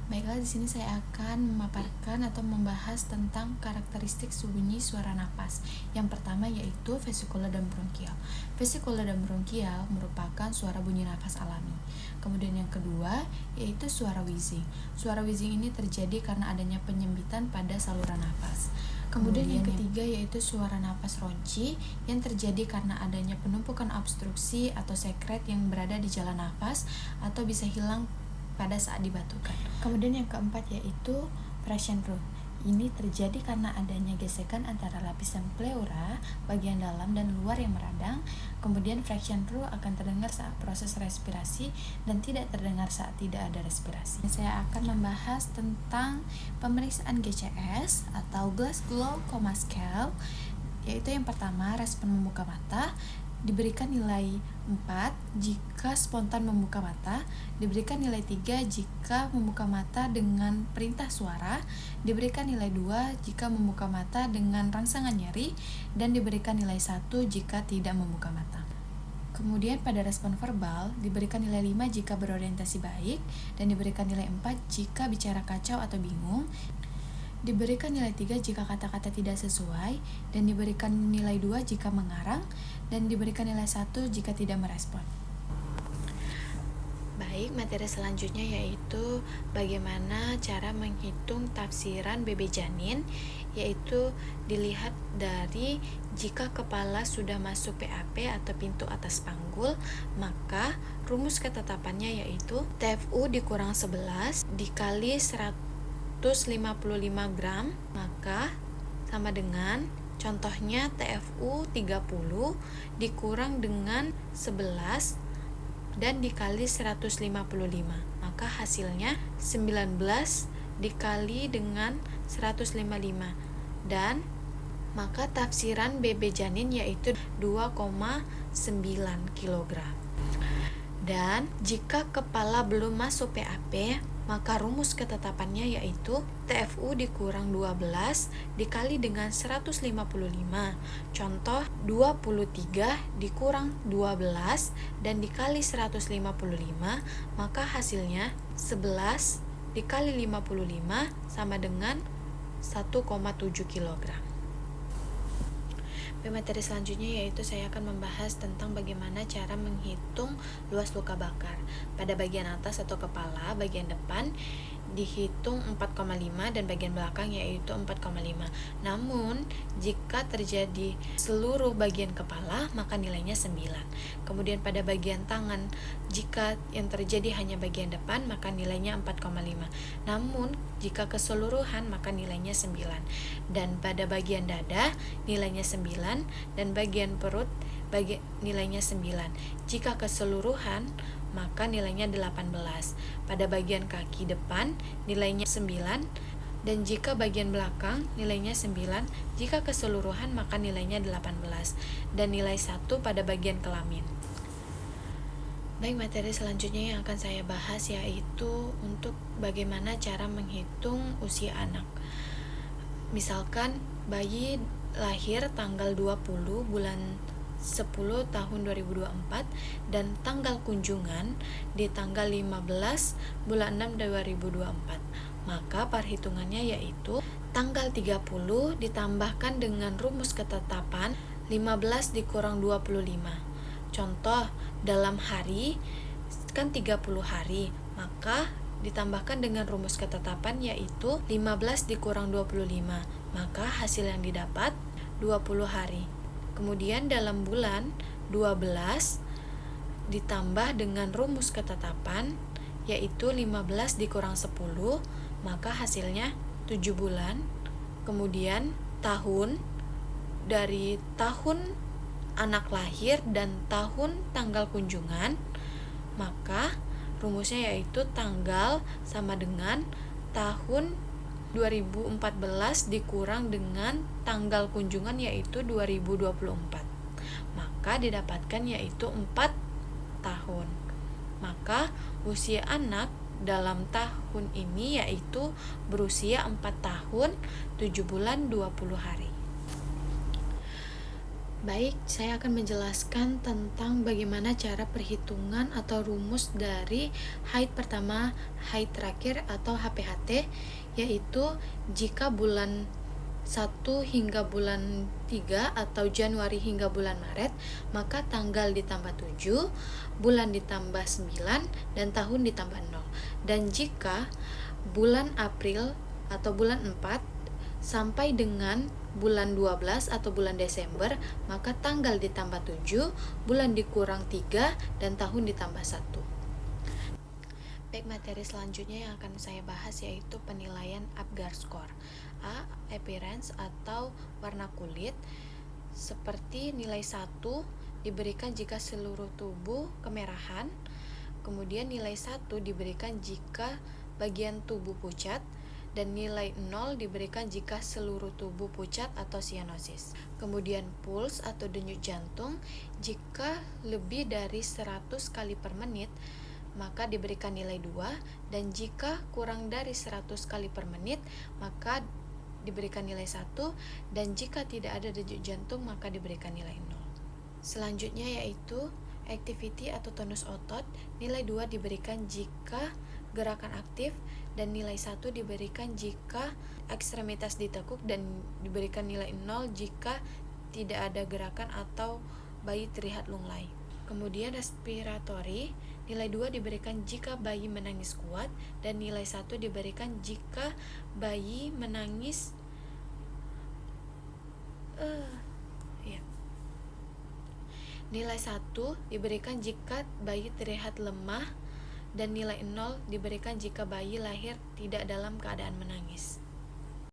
Baiklah, di sini saya akan memaparkan atau membahas tentang karakteristik bunyi suara napas. Yang pertama yaitu vesikular dan bronkial. Vesikular dan bronkial merupakan suara bunyi napas alami. Kemudian yang kedua yaitu suara wheezing. Suara wheezing ini terjadi karena adanya penyempitan pada saluran napas. Kemudian yang ketiga yaitu suara napas ronci yang terjadi karena adanya penumpukan obstruksi atau sekret yang berada di jalan napas atau bisa hilang pada saat dibatukan. Kemudian yang keempat yaitu fraction root. Ini terjadi karena adanya gesekan antara lapisan pleura bagian dalam dan luar yang meradang. Kemudian fraction root akan terdengar saat proses respirasi dan tidak terdengar saat tidak ada respirasi. Saya akan membahas tentang pemeriksaan GCS atau Glasgow Coma Scale, yaitu yang pertama respon membuka mata diberikan nilai 4 jika spontan membuka mata, diberikan nilai 3 jika membuka mata dengan perintah suara, diberikan nilai 2 jika membuka mata dengan rangsangan nyeri, dan diberikan nilai 1 jika tidak membuka mata. Kemudian pada respon verbal diberikan nilai 5 jika berorientasi baik, dan diberikan nilai 4 jika bicara kacau atau bingung, diberikan nilai 3 jika kata-kata tidak sesuai, dan diberikan nilai 2 jika mengarang, dan diberikan nilai 1 jika tidak merespon. Baik, materi selanjutnya yaitu bagaimana cara menghitung tafsiran BB janin, yaitu dilihat dari jika kepala sudah masuk PAP atau pintu atas panggul, maka rumus ketetapannya yaitu TFU dikurang 11 dikali 155 gram, maka sama dengan contohnya TFU 30 dikurang dengan 11 dan dikali 155, maka hasilnya 19 dikali dengan 155, dan maka tafsiran BB janin yaitu 2,9 kg. Dan jika kepala belum masuk PAP, maka rumus ketetapannya yaitu TFU dikurang 12 dikali dengan 155. Contoh 23 dikurang 12 dan dikali 155, maka hasilnya 11 dikali 55 sama dengan 1,7 kg. Materi selanjutnya yaitu saya akan membahas tentang bagaimana cara menghitung luas luka bakar. Pada bagian atas atau kepala, bagian depan dihitung 4,5 dan bagian belakang yaitu 4,5. Namun, jika terjadi seluruh bagian kepala, maka nilainya 9. Kemudian pada bagian tangan, jika yang terjadi hanya bagian depan, maka nilainya 4,5. Namun, jika keseluruhan, maka nilainya 9. Dan pada bagian dada, nilainya 9, dan bagian perut nilainya 9. Jika keseluruhan, maka nilainya 18. Pada bagian kaki depan nilainya 9, dan jika bagian belakang nilainya 9. Jika keseluruhan maka nilainya 18, dan nilai 1 pada bagian kelamin. Baik, materi selanjutnya yang akan saya bahas yaitu untuk bagaimana cara menghitung usia anak. Misalkan bayi lahir tanggal 20 bulan 10 tahun 2024 dan tanggal kunjungan di tanggal 15 bulan 6 2024. Maka perhitungannya yaitu tanggal 30 ditambahkan dengan rumus ketetapan 15 dikurang 25. Contoh, dalam hari kan 30 hari, maka ditambahkan dengan rumus ketetapan yaitu 15 dikurang 25, maka hasil yang didapat 20 hari. Kemudian dalam bulan 12 ditambah dengan rumus ketetapan yaitu 15 dikurang 10, maka hasilnya 7 bulan. Kemudian tahun, dari tahun anak lahir dan tahun tanggal kunjungan, maka rumusnya yaitu tanggal sama dengan tahun 2014 dikurang dengan tanggal kunjungan yaitu 2024, maka didapatkan yaitu 4 tahun. Maka usia anak dalam tahun ini yaitu berusia 4 tahun 7 bulan 20 hari. Baik, saya akan menjelaskan tentang bagaimana cara perhitungan atau rumus dari haid pertama, haid terakhir atau HPHT, yaitu jika bulan 1 hingga bulan 3 atau Januari hingga bulan Maret, maka tanggal ditambah 7, bulan ditambah 9, dan tahun ditambah 0. Dan jika bulan April atau bulan 4 sampai dengan bulan 12 atau bulan Desember, maka tanggal ditambah 7, bulan dikurang 3, dan tahun ditambah 1. Baik, materi selanjutnya yang akan saya bahas yaitu penilaian Apgar Score. A. Appearance atau warna kulit, seperti nilai 1 diberikan jika seluruh tubuh kemerahan, kemudian nilai 1 diberikan jika bagian tubuh pucat, dan nilai 0 diberikan jika seluruh tubuh pucat atau sianosis. Kemudian puls atau denyut jantung, jika lebih dari 100 kali per menit, maka diberikan nilai 2, dan jika kurang dari 100 kali per menit, maka diberikan nilai 1, dan jika tidak ada denyut jantung, maka diberikan nilai 0. Selanjutnya yaitu activity atau tonus otot, nilai 2 diberikan jika gerakan aktif, dan nilai 1 diberikan jika ekstremitas ditekuk, dan diberikan nilai 0 jika tidak ada gerakan atau bayi terlihat lunglai. Kemudian respiratory, nilai 2 diberikan jika bayi menangis kuat, dan nilai 1 diberikan jika bayi menangis Nilai 1 diberikan jika bayi terlihat lemah, dan nilai 0 diberikan jika bayi lahir tidak dalam keadaan menangis.